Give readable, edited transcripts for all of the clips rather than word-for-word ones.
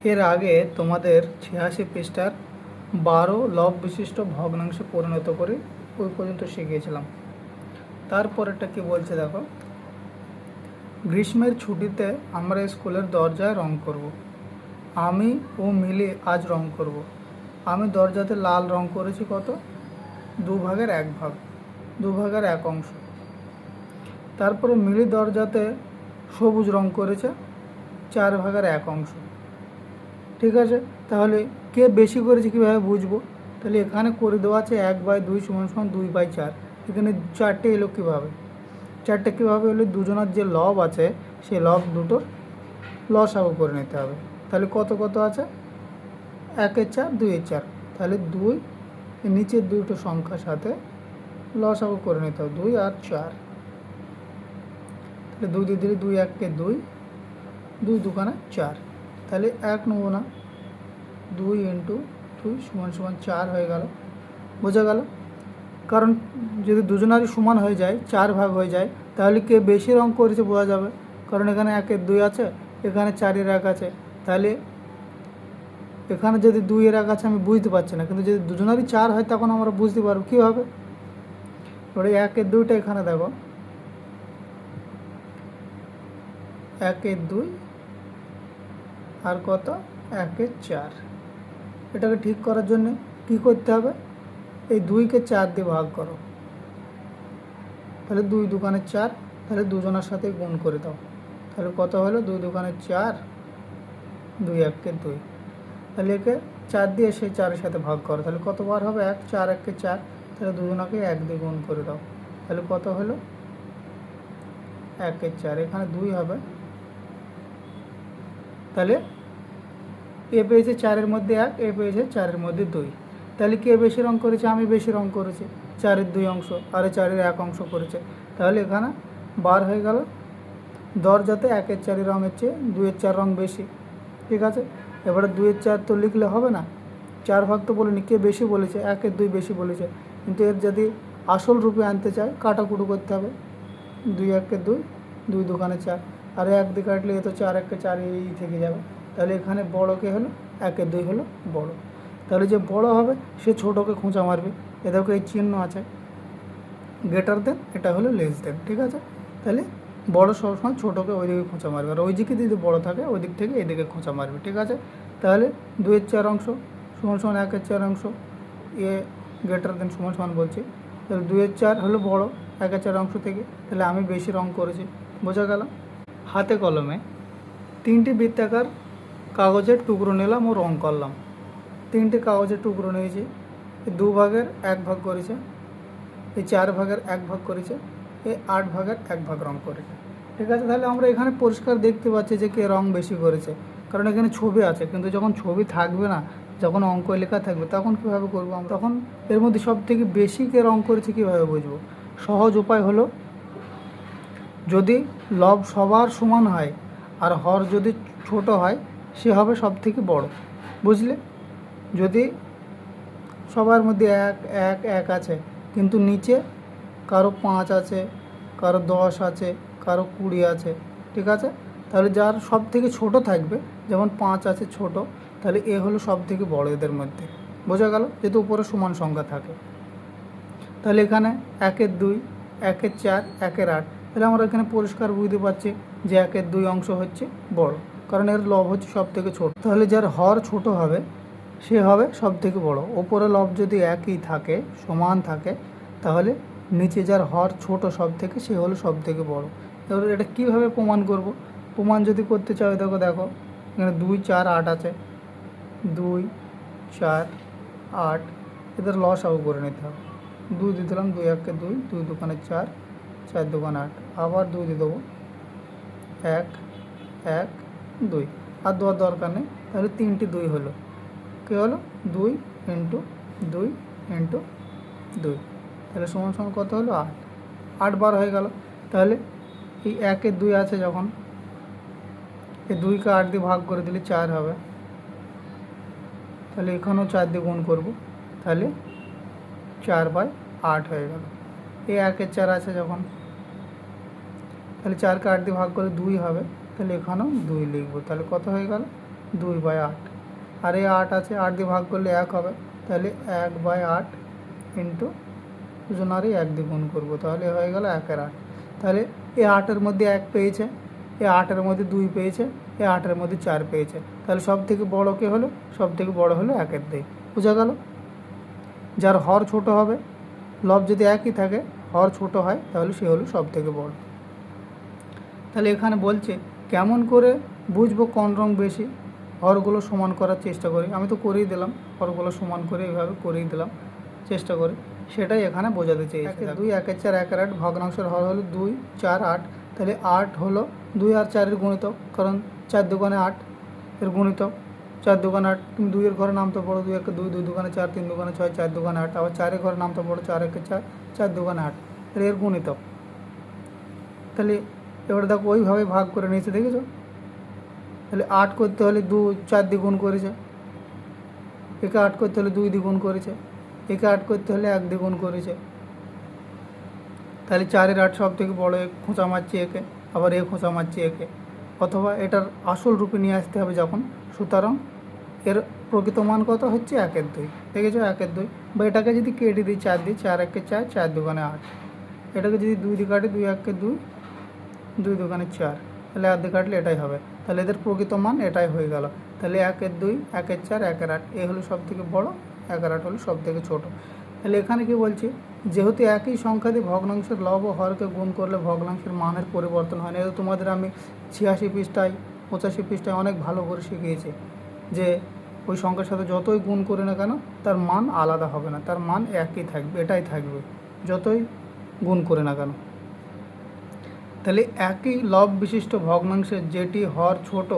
এর আগে তোমাদের 86 পৃষ্ঠার 12 লব বিশিষ্ট ভগ্নাংশে পরিণত করে ওই পর্যন্ত শিখিয়েছিলাম। তারপরেরটা কি বলছে দেখো, গ্রীষ্মের ছুটিতে আমরা স্কুলের দরজায় রং করব। আমি ও মিলে আজ রং করব। আমি দরজাতে লাল রং করেছি কত? 2/1 ভাগ, 2/1 অংশ। তারপরে মিলি দরজাতে সবুজ রং করেছে 4/1 অংশ। ঠিক আছে, তাহলে কে বেশি করেছে কীভাবে বুঝবো? তাহলে এখানে করে দেওয়া আছে 1/2 = 2/4। এখানে 4টে এলো কীভাবে? 4টে কীভাবে এলো? দুজনের যে লব আছে সেই লব দুটোর লসাগু করে নিতে হবে। তাহলে কত কত আছে? 1 এর 4, 2 এর 4। তাহলে 2 নিচের দুটো সংখ্যার সাথে লসাগু করে নিতে হবে, 2 আর 4। তাহলে 2 দিয়ে দিলে 2 1 2, 2 2 4। তাহলে 1 নেব না, 2 × 2 = 4 হয়ে গেল। বোঝা গেল? কারণ যদি দুজনারই সমান হয়ে যায়, 4 ভাগ হয়ে যায়, তাহলে কে বেশি রং করেছে বোঝা যাবে। কারণ এখানে 1 এর 2 আছে, এখানে 4 এর 1 আছে। তাহলে এখানে যদি 2 এর 1 আছে আমি বুঝতে পারছি না, কিন্তু যদি দুজনারই 4 হয় তখন আমরা বুঝতে পারবো কীভাবে। এবারে 1 এর 2টা এখানে দেখো, 1 এর 2 আর কত? 1 এর 4। এটাকে ঠিক করার জন্য কি করতে হবে? এই 2কে 4 দিয়ে ভাগ করো। তাহলে 2 2 4, তাহলে দুজনের সাথে গুণ করে দাও। তাহলে কত হলো? 2 2 4, 2 1 2। তাহলে একে 4 দিয়ে সেই 4-এর সাথে ভাগ করো। তাহলে কতবার হবে? 1 4 1 4। তাহলে দুজনাকে 1 দিয়ে গুণ করে দাও। তাহলে কত হলো? 1 এর 4। এখানে 2 হবে। তাহলে এ পেয়েছে 4-এর মধ্যে 1, এ পেয়েছে 4-এর মধ্যে 2। তাহলে কে বেশি রং করেছে? আমি বেশি রং করেছি, 4 এর 2 অংশ আর 4 এর 1 অংশ করেছে। তাহলে এখানে বার হয়ে গেল। দরজাতে 1 এর 4 রঙের চেয়ে 2 এর 4 রং বেশি। ঠিক আছে, এবারে 2 এর 4 তো লিখলে হবে না, 4 ভাগ তো বলিনি, কে বেশি বলেছে? 1 এর 2 বেশি বলেছে। কিন্তু এর যদি আসল রূপে আনতে চাই, কাটাকুটো করতে হবে। 2 1 2, 2 2 4, আর 1 দিয়ে কাটলে এ তো 4 1 4 এই থেকে যাবে। তাহলে এখানে বড় কে হলো? 1 এর 2 হলো বড়। তাহলে যে বড় হবে সে ছোটোকে খোঁচা মারবে। এ দেখো এই চিহ্ন আছে, গ্রেটার দেন, এটা হলো লেস দেন। ঠিক আছে, তাহলে বড় সবসময় ছোটোকে ওই দিকে খোঁচা মারবে, আর ওই দিকে যদি বড় থাকে ওই দিক থেকে এদিকে খোঁচা মারবে। ঠিক আছে, তাহলে 2 এর 4 অংশ = 1 এর 4 অংশ, এ গ্রেটার দেন = বলছি। তাহলে 2 এর 4 হলো বড় 1 এর 4 অংশ থেকে। তাহলে আমি বেশি রং করেছি। বোঝা গেল? হাতে কলমে 3টি বৃত্তাকার কাগজের টুকরো নিলাম ও রং করলাম। 3টে কাগজের টুকরো নিয়েছি, 2/1 করেছে, এই 4/1 ভাগ করেছে, এই 8/1 রং করেছে। ঠিক আছে, তাহলে আমরা এখানে পরিষ্কার দেখতে পাচ্ছি যে কে রং বেশি করেছে। কারণ এখানে ছবি আছে, কিন্তু যখন ছবি থাকবে না, যখন অঙ্ক লেখা থাকবে, তখন কীভাবে করবো আমরা? তখন এর মধ্যে সব থেকে বেশি কে রং করেছে কীভাবে বুঝবো? সহজ উপায় হলো, যদি লব সবার সমান হয় আর হর যদি ছোট হয়, সে হবে সব থেকে বড়। বুঝলে? যদি সবার মধ্যে 1 1 1 আছে, কিন্তু নিচে কারো 5 আছে, কারো 10 আছে, কারো 20 আছে, ঠিক আছে, তাহলে যার সব থেকে ছোট থাকবে, যেমন 5 আছে ছোট, তাহলে এ হলো সব থেকে বড় এদের মধ্যে। বোঝা গেল? যেহেতু উপরে সমান সংখ্যা থাকে। তাহলে এখানে 1 এর 2, 1 এর 4, 1 এর 8। তাহলে আমরা এখানে পরিষ্কার বুঝতে পারছি যে 1 এর 2 অংশ হচ্ছে বড়, কারণ এর লব হচ্ছে সব থেকে ছোট। তাহলে যার হর ছোট হবে সে হবে সব থেকে বড়। ওপরে লব যদি একই থাকে, সমান থাকে, তাহলে নিচে যার হর ছোট সব থেকে, সে হলো সব থেকে বড়। এবার এটা কীভাবে প্রমাণ করব? প্রমাণ যদি করতে চাও, দেখো দেখো এখানে 2 4 8 আছে, 2 4 8, এদের লসাগু করে নিতে হবে। 2 দিয়ে দিলাম, 2 1 2, 2 2 4, 4 2 8, আবার 2 দিয়ে দেবো, 1 1 2, আর দেওয়ার দরকার নেই। তাহলে 3টি 2 হলো, কী হলো? 2 × 2 × 2, তাহলে সমান কত হলো? 8। 8 বার হয়ে গেল। তাহলে এই 1 এর 2 আছে, যখন এই 2কে 8 দিয়ে ভাগ করে দিলে 4 হবে। তাহলে এখানেও 4 দিয়ে গুণ করবো, তাহলে 4/8 হয়ে গেল। এই 1 এর 4 আছে যখন, তাহলে 4কে 8 দিয়ে ভাগ করে 2 হবে, তাহলে এখানেও 2 লিখবো। তাহলে কত হয়ে গেল? 2/8, আর এই 8 আছে, 8 দিয়ে ভাগ করলে 1 হবে, তাহলে 1/8 ইন্টু দুজন আর 1 দিয়ে গুণ করবো, তাহলে হয়ে গেল 1/8। তাহলে এই 8-এর মধ্যে 1 পেয়েছে, এই 8-এর মধ্যে 2 পেয়েছে, এই 8-এর মধ্যে 4 পেয়েছে, তাহলে সব থেকে বড়ো কে হলো? সব থেকে বড়ো হলো 1/2। বোঝা গেল? যার হর ছোট হবে, লব যদি একই থাকে, হর ছোট হয়, তাহলে সে হলো সব থেকে বড়। তাহলে এখানে বলছে কেমন করে বুঝবো কোন রং বেশি? হরগুলো সমান করার চেষ্টা করি, আমি তো করেই দিলাম, হরগুলো সমান করে এইভাবে করেই দিলাম, চেষ্টা করি, সেটাই এখানে বোঝাতে চেয়েছি। 2, 1, 4, 1, 8, ভগ্নাংশের হর হলো 2, 4, 8, তাহলে 8 হলো 2 আর 4-এর গুণিতক, কারণ 4 দুগুণে 8 এর গুণিতক, 4 দুগুণে 8, তুমি 2-এর ঘরে নামতে পড়ো, 2 1 2, 2 দুগুণে 4, 3 দুগুণে 6, 4 দুগুণে 8, আবার 4-এর ঘরে নামতে পড়ো, 4 1 4, 4 দুগুণে 8, এর গুণিতক। তাহলে এবার দেখো ওইভাবে ভাগ করে নিয়েছে, দেখেছো? তাহলে 8 করতে হলে 2 4 দিয়ে গুণ করেছে, একে 8 করতে হলে 2 দিয়ে গুণ করেছে, একে 8 করতে হলে 1 দিয়ে গুণ করেছে, তাহলে 4-এর 8 সব থেকে বড়ো, খোঁচা মারছে একে, আবার খোঁচা মারছে একে, অথবা এটার আসল রূপে নিয়ে আসতে হবে যখন, সুতরাং এর প্রকৃত মান কত হচ্ছে 1/2, দেখেছো? 1/2। বা এটাকে যদি কেটে দিই 4 দিয়ে, 4 1 4, 4 দুগুণে 8, এটাকে যদি 2 দিয়ে কাটি, 2 1 2, 2 দুগুণে 4, তাহলে 1 দিয়ে কাটলে এটাই হবে, তাহলে এদের প্রকৃত মান এটাই হয়ে গেল। তাহলে 1/2, 1/4, 1/8, এ হলো সব থেকে বড়ো, 1/8 হলো সব থেকে ছোটো। তাহলে এখানে কি বলছি, যেহেতু একই সংখ্যা দিয়ে ভগ্নাংশের লব ও হরকে গুণ করলে ভগ্নাংশের মানের পরিবর্তন হয় না, এটা তোমাদের আমি 86 পৃষ্ঠায় 85 পৃষ্ঠায় অনেক ভালো করে শিখিয়েছি, যে ওই সংখ্যার সাথে যতই গুণ করে না কেন তার মান আলাদা হবে না, তার মান একই থাকবে, এটাই থাকবে যতই গুণ করে না কেন। তাহলে একই লব বিশিষ্ট ভগ্নাংশের যেটি হর ছোট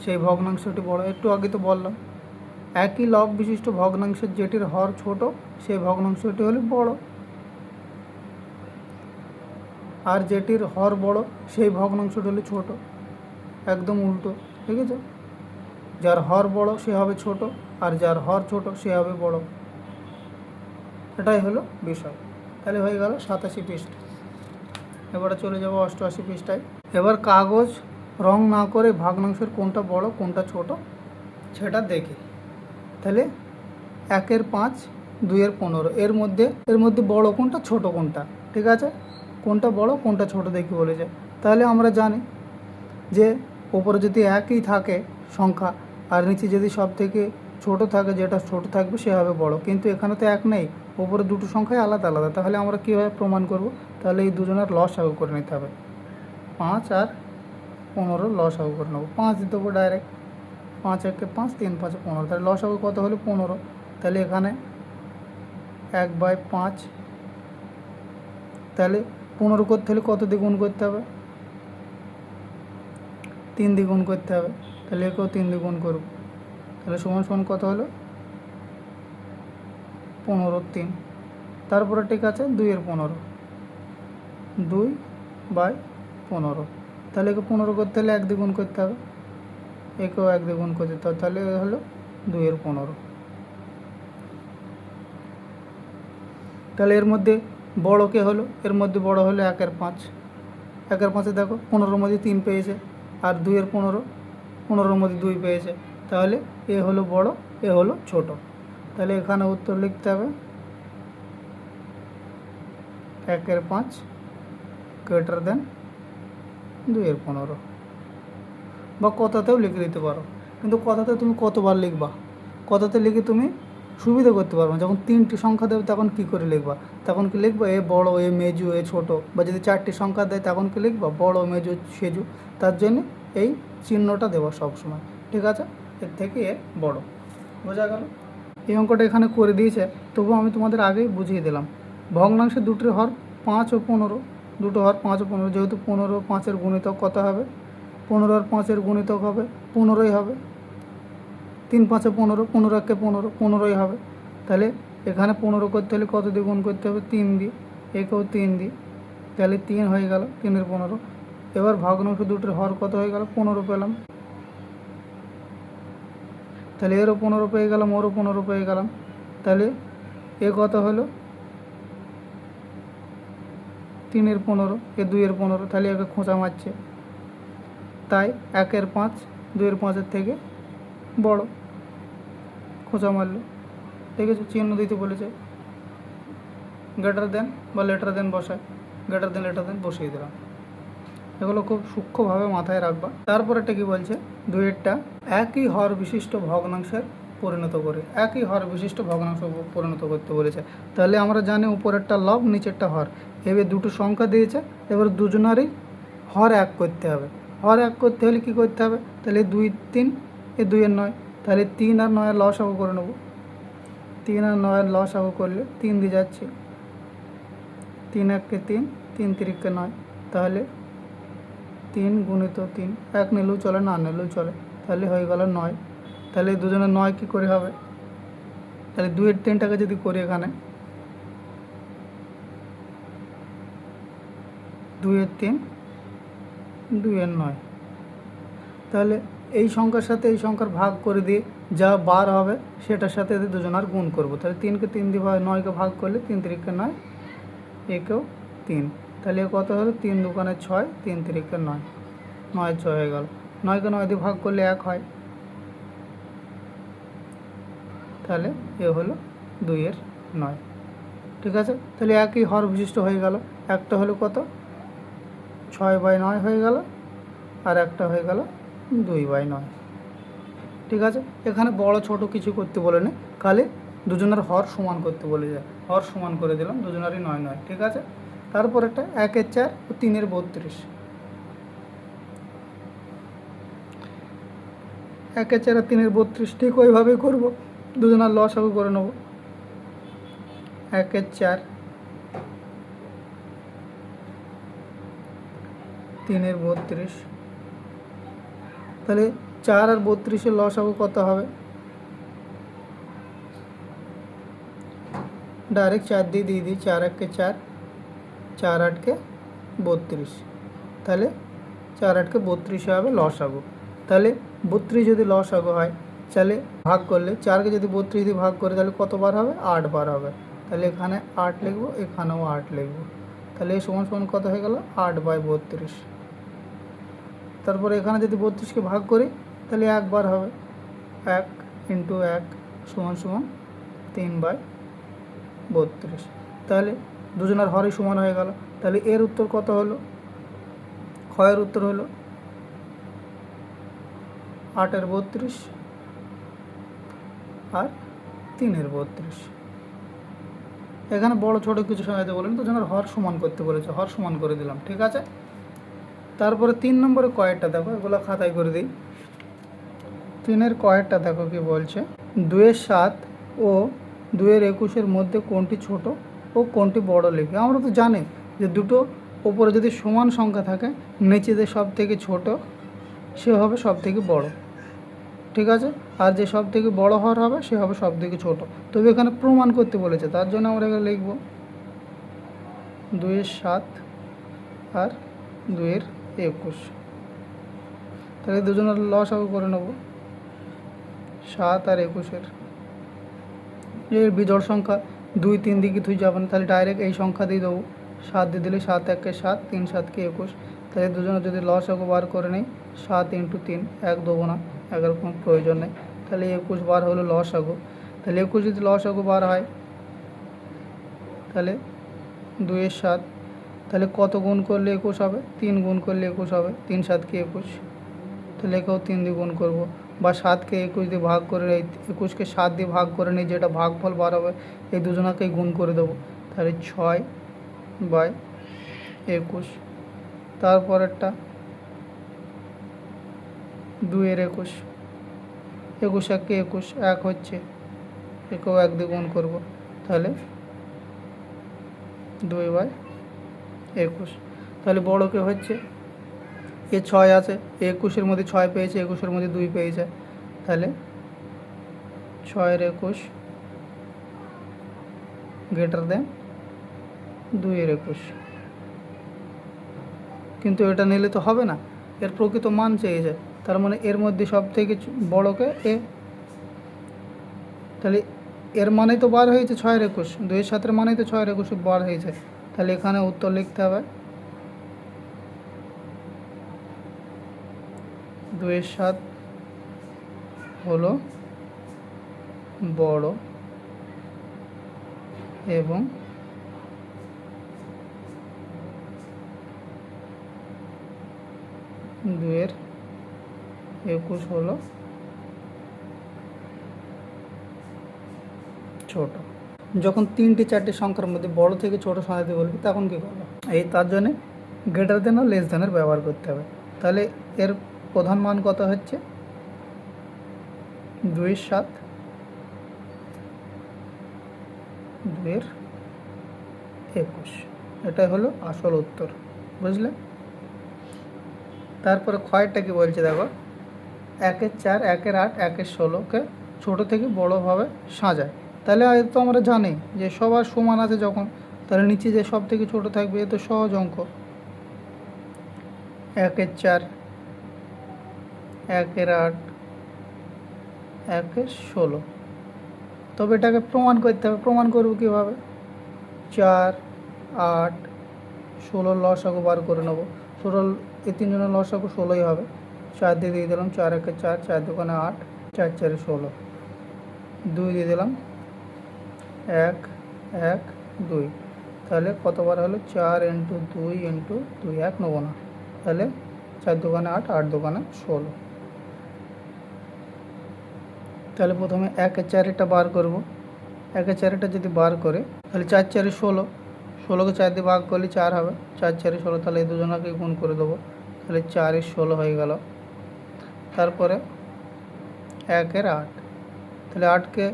সেই ভগ্নাংশটি বড়, একটু আগে তো বললাম, একই লব বিশিষ্ট ভগ্নাংশের যেটির হর ছোট সেই ভগ্নাংশটি হলো বড়, আর যেটির হর বড় সেই ভগ্নাংশটি হলো ছোট, একদম উল্টো, ঠিক আছে? যার হর বড় সে হবে ছোট, আর যার হর ছোট সে হবে বড়, এটাই হলো বিষয়। তাহলে হয়ে গেল 87 পৃষ্ঠা। এবারে চলে যাব 88 পৃষ্ঠায়। এবার কাগজ রং না করে ভগ্নাংশের কোনটা বড় কোনটা ছোট সেটা দেখি। তাহলে 1-এর 5, 2-এর 15, এর মধ্যে বড় কোনটা ছোট কোনটা, ঠিক আছে? কোনটা বড় কোনটা ছোট দেখি বলেছে। তাহলে আমরা জানি যে ওপরে যদি একই থাকে সংখ্যা, আর নিচে যদি সব থেকে ছোট থাকে, যেটা ছোট থাকবে সে হবে বড়, কিন্তু এখানে তো এক নেই, ওপরে দুটো সংখ্যাই আলাদা আলাদা, তাহলে আমরা কীভাবে প্রমাণ করব? তাহলে এই দুজনের লসাগু করে নিতে হবে, 5 আর 15 লসাগু করে নেবো। 5 দিতে দেবো ডাইরেক্ট, 5 1 5, 3 5 15, তাহলে লসাগু কত হলো 15, তাহলে এখানে 1/5, তাহলে 15 করতে হলে কত দিয়ে গুণ করতে হবে? 3 দিয়ে গুণ করতে হবে, তাহলে একেও 3 দিয়ে গুণ করব, তাহলে সমান সমান কত হলো 15 3, তারপরে ঠিক আছে 2-এর 15, 2/15, তাহলে একে 15 করতে হলে 1 দিয়ে গুণ করতে হবে, একেও 1 দিয়ে গুণ করতে হবে, তাহলে হলো 2-এর 15। তাহলে এর মধ্যে বড় কে হলো? এর মধ্যে বড় হলো 1-এর 5, 1-এর 5-এ দেখো 15-এর মধ্যে 3 পেয়েছে, আর 2-এর 15, 15-এর মধ্যে 2 পেয়েছে, তাহলে এ হলো বড়, এ হলো ছোট। তাহলে এখানে উত্তর লিখতে হবে 1-এর 5 গ্রেটার দেন 2-এর 15, বা কথাতেও লিখে দিতে পারো, কিন্তু কথাতে তুমি কতবার লিখবা? কথাতে লিখে তুমি সুবিধা করতে পারবে না, যখন 3টি সংখ্যা দেবে তখন কি করে লিখবা? তখন কি লিখবা এ বড়, এ মেজু, এ ছোট, বা যদি 4টি সংখ্যা দেয় তখন কি লিখবা বড়, মেজু, সেজু, তার জন্য এই চিহ্নটা দেওয়া সবসময়, ঠিক আছে? এর থেকে এ বড়, বোঝা গেল? এই অঙ্কটা এখানে করে দিয়েছে, তবুও আমি তোমাদের আগেই বুঝিয়ে দিলাম। ভগ্নাংশে দুটির হর 5 ও 15, দুটো হর 5 ও 15, যেহেতু 15 5-এর গুণিতক কত হবে? 15 আর 5-এর গুণিতক হবে 15ই হবে, 3 5 15, 15 1 15, 15ই হবে। তাহলে এখানে 15 করতে হলে কত দিয়ে গুণ করতে হবে? 3 দিয়ে, একেও 3 দিয়ে, তাহলে 3 হয়ে গেল, 3-এর 15। এবার ভগ্নাংশ দুটোর হর কত হয়ে গেল? 15 পেলাম, তাহলে এরও 15 পেয়ে গেলাম, ওরও 15 পেয়ে গেলাম, তাহলে এ কত হলো? 3-এর 15, এ 2-এর 15, তাহলে একে খোঁচা মারছে, তাই 1-এর 5, 2-এর 5-এর থেকে বড়, খোঁচা মারলো, ঠিক আছে, চিহ্ন দিতে বলেছে, গ্রেটার দেন বা লেটার দেন বসায়, গ্রেটার দেন লেটার দেন বসিয়ে দিলাম। এগুলো খুব সূক্ষ্মভাবে মাথায় রাখবা। তারপরেটা কি বলছে, দুইয়েরটা একই হর বিশিষ্ট ভগ্নাংশের পরিণত করে, একই হর বিশিষ্ট ভগ্নাংশ পরিণত করতে বলেছে। তাহলে আমরা জানি উপরেরটা লব, নিচেরটা হর। এবার দুটো সংখ্যা দিয়েছে, এবার দুজনারই হর এক করতে হবে। হর এক করতে হলে কী করতে হবে, তাহলে 2 3 এ 2 এর 9, তাহলে 3 আর 9 এর লসাগু করে নেব। 3 আর 9 এর লসাগু করলে 3 দিয়ে যাচ্ছে, 3 1 3, 3 3 9, তাহলে 3 গুণিত 3, এক নিলেও চলে, না নিলেও চলে, তাহলে হয়ে গেল 9। তাহলে দুজনের 9 কী করে হবে, তাহলে 2 এর 3টাকে যদি করি এখানে 2 এর 3, 2 এর 9, তাহলে এই সংখ্যার সাথে এই সংখ্যার ভাগ করে দিয়ে যা বার হবে সেটার সাথে এদের দুজনার গুণ করব। তাহলে 3কে 3 দিয়ে 9কে ভাগ করলে 3 3 9, একেও 3, তাহলে কত হলো, 3 2 6, 3 3 9, 9 6 হয়ে গেল। 9কে 9 দিয়ে ভাগ করলে 1 হয়, তাহলে এ হলো 2 এর 9, ঠিক আছে। তাহলে একই হর বিশিষ্ট হয়ে গেল। একটা হলো কত, 6/9 হয়ে গেল, আর একটা হয়ে গেল 2/9, ঠিক আছে। এখানে বড় ছোট কিছু করতে বলে না, খালি দুজনের হর সমান করতে বলে যায়, হর সমান করে দিলাম, দুজনেরই 9 9, ঠিক আছে। তারপর একটা 1 এর 4 ও 3 এর 32, 1 এর 4 আর 3 এর 32 ঠিক ওইভাবেই করব, দুজনের লসাগু করে নেব। 1 এর 4, 3 এর 32, তাহলে 4 আর 32 এর লসাগু কত হবে, ডাইরেক্ট 4 দিয়ে দিই, 4 1 4, 4 8 32, তাহলে 4 8 32 হবে লসাগু। তাহলে 32 যদি লসাগু হয়, তাহলে ভাগ করলে 4কে যদি 32 দিয়ে ভাগ করে তাহলে কতবার হবে, 8 বার হবে। তাহলে এখানে 8 লিখব, এখানেও 8 লিখব, তাহলে এই সমান সমান কত হয়ে গেল, 8/32। তারপরে এখানে যদি 32কে ভাগ করি তাহলে 1 বার হবে, 1 × 1 সমান সমান 3/32, তাহলে দুজনের হরই সমান হয়ে গেল। তাহলে এর উত্তর কত হলো, ক্ষয়ের উত্তর হলো 8 এর 32 আর 3 এর 32। এখানে বড় ছোট কিছু সহায়তা বলেন, দুজনের হর সমান করতে বলেছে, হর সমান করে দিলাম, ঠিক আছে। তারপরে 3 নম্বরে কয়েরটা দেখো, এগুলো খাতায় করে দিই। 3 এর কয়েরটা দেখো কি বলছে, 2 এর 7 ও 2 এর 21 মধ্যে কোনটি ছোট ও কোনটি বড় লিখে। আমরা তো জানি যে দুটো ওপরে যদি সমান সংখ্যা থাকে, নিচেদের সব থেকে ছোট সে হবে সব থেকে বড়, ঠিক আছে, আর যে সব থেকে বড় হর হবে সে হবে সব থেকে ছোট। তবে এখানে প্রমাণ করতে বলেছে, তার জন্য আমরা এখানে লিখব 2 এর 7 আর 2 এর 21, তাহলে দুজনের লসাগু করে নেব, 7 আর 21 এর বিজোড় সংখ্যা 2 3 দিয়ে কিছুই যাবে না, তাহলে ডাইরেক্ট এই সংখ্যা দিয়ে দেবো, 7 দিয়ে দিলে 7 1 7, 3 7 21, তাহলে দুজনের যদি লসাগু বার করে নেই 7 × 3, 1 দেবো না, 11 কোনো প্রয়োজন নেই, তাহলে 21 বার হলো লসাগু। তাহলে 21 যদি লসাগু বার হয় তাহলে 2 এর 7, তাহলে কত গুণ করলে 21 হবে, 3 গুণ করলে 21 হবে, 3 7 21, তাহলে একেও 3 দিয়ে গুণ করবো, বা 7কে 21 দিয়ে ভাগ করে, এই 21কে 7 দিয়ে ভাগ করে নিই, যেটা ভাগফল বার হবে এই দুজনাকেই গুণ করে দেবো, তাহলে 6/21। তারপরেরটা 2 এর 21, 21 1 21, 1 হচ্ছে, একেও 1 দিয়ে গুণ করবো, তাহলে 2/21। তাহলে বড়কে হচ্ছে এ 6 আছে, 21 মধ্যে 6 পেয়েছে, 21 মধ্যে 2 পেয়েছে, তাহলে 6 এর 21 গ্রেটার দেন 2 এর 21। কিন্তু এটা নিলে তো হবে না, এর প্রকৃত মান চেয়েছে, তার মানে এর মধ্যে সব থেকে বড়কে এ, তাহলে এর মানেই তো বার হয়েছে 6 এর 21, 2 এর 7 মানেই তো 6 এর 21 বার হয়েছে, তাহলে এখানে উত্তর লিখতে হবে 2 এর 7 হলো বড় এবং দুয়ের 21 হলো ছোট। যখন 3টি 4টি সংখ্যার মধ্যে বড় থেকে ছোট সাজাতে বলবে তখন কী করবো? তার জন্যে গ্রেটার দেন ও লেস দেনের ব্যবহার করতে হবে। তাহলে এর প্রধান মান কত হচ্ছে 2-7, 2-21। এটাই হলো আসল উত্তর, বুঝলে? তারপরে ক্ষয়টা কি বলছে দেখো, 1-4, 1-8, 1-16কে ছোটো থেকে বড়োভাবে সাজায়। তাহলে তো আমরা জানি যে সবার সমান আছে যখন, তাহলে নিচে যে সব থেকে ছোটো থাকবে এ তো সহজ অঙ্ক। 1-4, 1-8, 1-16। তবে এটাকে প্রমাণ করতে হবে। প্রমাণ করব কীভাবে? 4, 8, 16 লসাগু বার করে নেবো। 16 এই 3 জনের লসাগু 16ই হবে। 4 দিয়ে দিলাম, 4-1-4, 4-2 8, 4-4 16, 2 দিয়ে দিলাম, 1, 1, 2। তাহলে কতবার হলো? 4 × 2 × 2, 1 নেবো না। তাহলে 4-2 8, 8-2 16। তাহলে প্রথমে 1-4 বার করব। 1-4 যদি বার করে তাহলে 4-4 16, 16কে 4 দিয়ে ভাগ করলে 4 হবে। 4-4 16, তাহলে এই দুজনকে গুণ করে দেবো। তাহলে 4-16 হয়ে গেল। তারপরে 1-8, তাহলে 8কে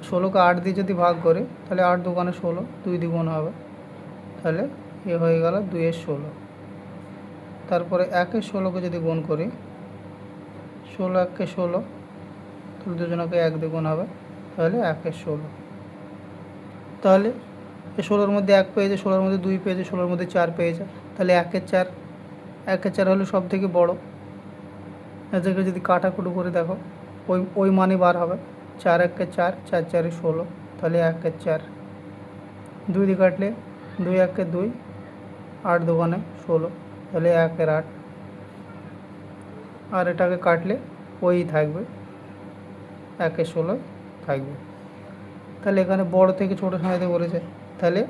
16কে 8 দিয়ে যদি ভাগ করে তাহলে 8-2 16, 2 দ্বিগুণ হবে। তাহলে এ হয়ে গেল 2-16। তারপরে 1-16কে যদি গুণ করি, 16-1-16, তাহলে দুজনকে 1 দ্বিগুণ হবে। তাহলে 1-16। তাহলে এই 16-র মধ্যে 1 পেয়েছে, 16-র মধ্যে 2 পেয়েছে, 16-র মধ্যে 4 পেয়েছে। তাহলে 1-4, 1-4 হলো সব থেকে বড়। এদেরকে যদি কাটাকুটো করে দেখো ওই মানই বার হবে। 4-1-4, 4-4 16, তাহলে 1-4। 2 দিয়ে কাটলে 2-1-2, 8-2 16, তাহলে 1-8। আর এটাকে কাটলে ওই থাকবে, 1-16 থাকবে। তাহলে এখানে বড় থেকে ছোট সাজাতে বলেছে। তাহলে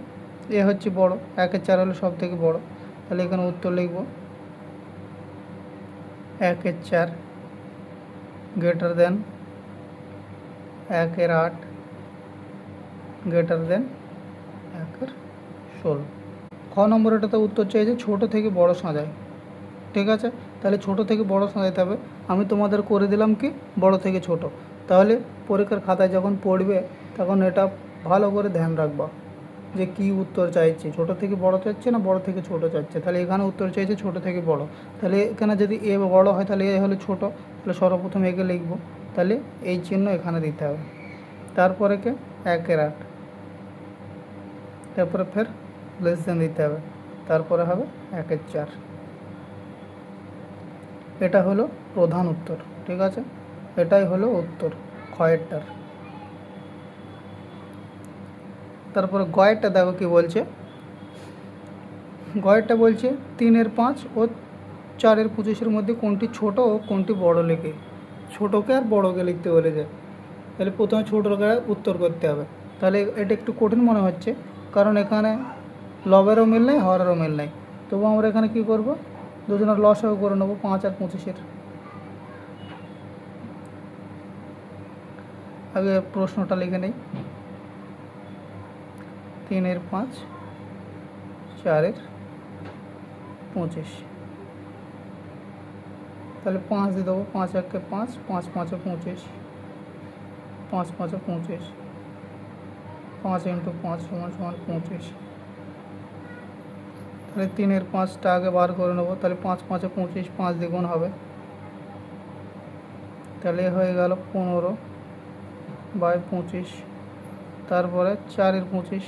এ হচ্ছে বড়, 1-4 হলো সব থেকে বড়। তাহলে এখানে উত্তর লিখব 1-4 গ্রেটার দেন 1-8 গ্রেটার দেন 1-16। খ নম্বর এটাতে উত্তর চেয়েছে ছোট থেকে বড় সাজায়। ঠিক আছে, তাহলে ছোট থেকে বড় সাজাতে হবে। আমি তোমাদের করে দিলাম কি বড় থেকে ছোট। তাহলে পরীক্ষার খাতায় যখন পড়বে তখন এটা ভালো করে ধ্যান রাখবা যে কি উত্তর চাইছে, ছোট থেকে বড় চাইছে না বড় থেকে ছোট চাইছে। তাহলে এখানে উত্তর চাইছে ছোট থেকে বড়। তাহলে এখানে যদি এ বড় হয় তাহলে এ হলো ছোট, তাহলে সর্বপ্রথম একে লিখব। তাহলে এই চিহ্ন এখানে দিতে হবে। তারপরে কে 1-8, তারপরে ফের লেস দেন দিতে হবে। তারপরে হবে 1-4। এটা হলো প্রধান উত্তর। ঠিক আছে, এটাই হলো উত্তর ক্ষয়েরটার। তারপরে গয়েরটা দেখো কি বলছে। গয়েরটা বলছে 3-5 ও 4-25 মধ্যে কোনটি ছোট ও কোনটি বড় লিখে। ছোটোকে আর বড়োকে লিখতে বলেছে। তাহলে প্রথমে ছোটোকে উত্তর করতে হবে। তাহলে এটা একটু কঠিন মনে হচ্ছে, কারণ এখানে লবেরও মিল নেই, হরেরও মিল নেই। তবু আমরা এখানে কি করব, দুজনের লসাগু করে নেবো 5 আর 25। আগে প্রশ্নটা লিখে নেই। 3-5, 4-25। তাহলে 5 দিয়ে দেবো। 5-1-5, 5-5 25, 5-5 25, 5 × 5 = 25। তাহলে 3-5টা আগে বার করে নেবো। তাহলে 5-5 25, 5 দ্বিগুণ হবে। তাহলে হয়ে গেল 15/25। তারপরে 4-25,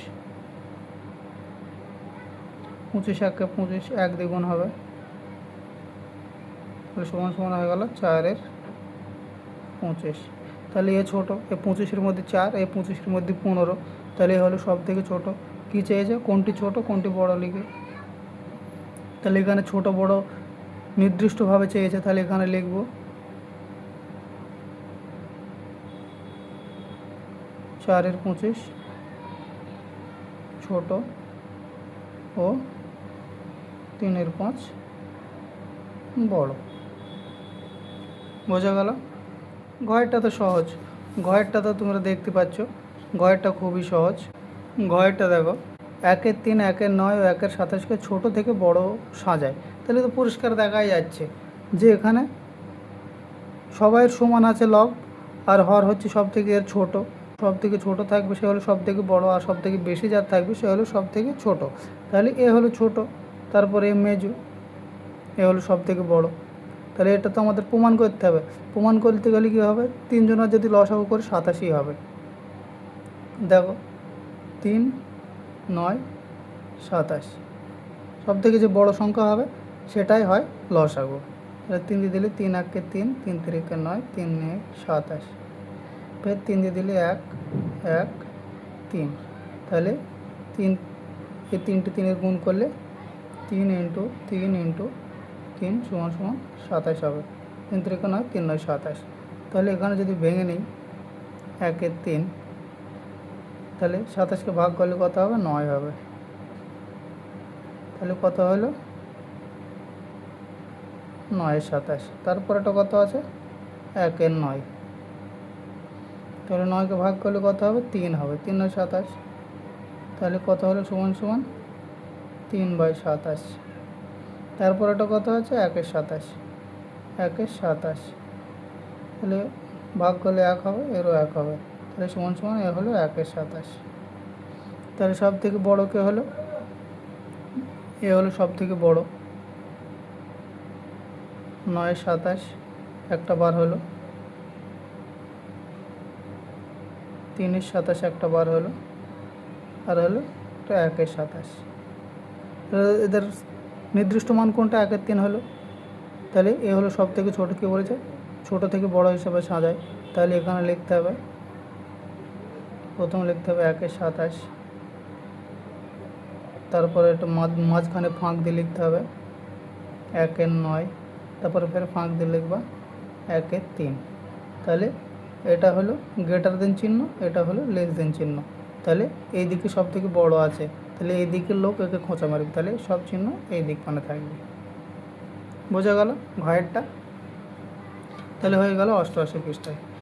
25-1-25, 1 দ্বিগুণ হবে। তাহলে সমান সমান হয়ে গেল 4-25। তাহলে এ ছোটো, এ 25-এর মধ্যে 4, এ 25-এর মধ্যে 15। তাহলে এ হলো সব থেকে ছোটো। কী চেয়েছে, কোনটি ছোট কোনটি বড় লিখে। তাহলে এখানে ছোট বড় নির্দিষ্টভাবে চেয়েছে। তাহলে এখানে লিখব 4 25 ছোট ও 3 5 বড়। বোঝা গেল? ঘয়েরটা তো সহজ, ঘয়েরটা তো তোমরা দেখতে পাচ্ছ, ঘয়েরটা খুবই সহজ। ঘয়েরটা দেখো 1 3 1 9 ও 1 27কে ছোট থেকে বড় সাজায়, তাহলে তো পরিষ্কার দেখাই যাচ্ছে যে এখানে সবাই সমান আছে লব, আর হর হচ্ছে সব থেকে এর ছোট, সব থেকে ছোট থাকবে সে হলো সব থেকে বড়, আর সব থেকে বেশি যার থাকবে সে হলো সব থেকে ছোট। তাহলে এ হলো ছোট, তারপরে এ মেজো, এ হলো সব থেকে বড়। তাহলে এটা তো আমাদের প্রমাণ করতে হবে। প্রমাণ করতে গেলে কী হবে, 3 জনের যদি লসাগু করে 87 হবে। দেখো 3 9 27, সব থেকে যে বড় সংখ্যা হবে সেটাই হয় লসাগু। তাহলে 3 দিয়ে দিলে 3 1 3, 3 3 9, 3 9 27, ফের 3 দিয়ে দিলে 1 1 3, তাহলে 3 এই 3টে 3-এর গুণ করলে 3 ইন্টু 3 ইন্টু 3 সমান সমান 27 হবে। 3 3 9, 3 9 27। তাহলে এখানে যদি ভেঙে নিই 1 3, তাহলে 27কে ভাগ করলে কত হবে, 9 হবে। তাহলে কত হলো, 9 27। তারপরেটা কত আছে, 1 9, তাহলে 9কে ভাগ করলে কত হবে, 3 হবে। 3 9 27, তাহলে কত হলো, সমান সমান 3/27। তারপরেটা কত আছে, 1 27, 1 27, তাহলে ভাগ করলে 1 হবে, এরও 1 হবে, তাহলে সমান সমান এ হলো 1 27। তাহলে সব থেকে বড় কে হলো, এ হলো সব থেকে বড়। 9 27 একটা বার হলো, 3 27 একটা বার হলো, আর হলো 1 27। এদের নির্দিষ্ট মান কোনটা, 1 3 হলো। তাহলে এ হলো সব থেকে ছোটো, কী বলেছে, ছোট থেকে বড় হিসাবে সাজায়। তাহলে এখানে লিখতে হবে, প্রথমে লিখতে হবে 1 27, তারপরে একটা মাঝখানে ফাঁক দিয়ে লিখতে হবে 1 9, তারপরে ফের ফাঁক দিয়ে লিখবা 1 3। তাহলে এটা হলো গ্রেটার দেন চিহ্ন, এটা হলো লেস দেন চিহ্ন। তাহলে এই দিকে সব থেকে বড় আছে, তাহলে এই দিকের লোক একে খোঁচা মারবে, তাহলে সব চিহ্ন এই দিক মানে থাকবে। বোঝা গেল ঘয়েরটা? তাহলে হয়ে গেল 88 পৃষ্ঠায়।